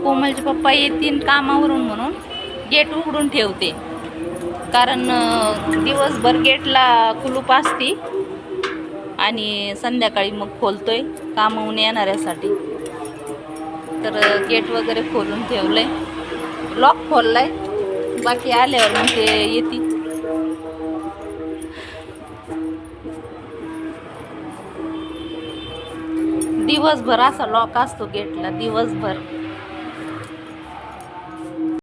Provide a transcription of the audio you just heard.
कोमलचे पप्पा येतील कामावरून म्हणून गेट उघडून ठेवते, कारण दिवसभर गेटला कुलूप असती आणि संध्याकाळी मग खोलतोय कामावून येणाऱ्यासाठी. तर गेट वगैरे खोलून ठेवलंय, लॉक खोललाय, बाकी आल्यावर मग ते येतील. दिवसभर असा लॉक असतो गेटला दिवसभर.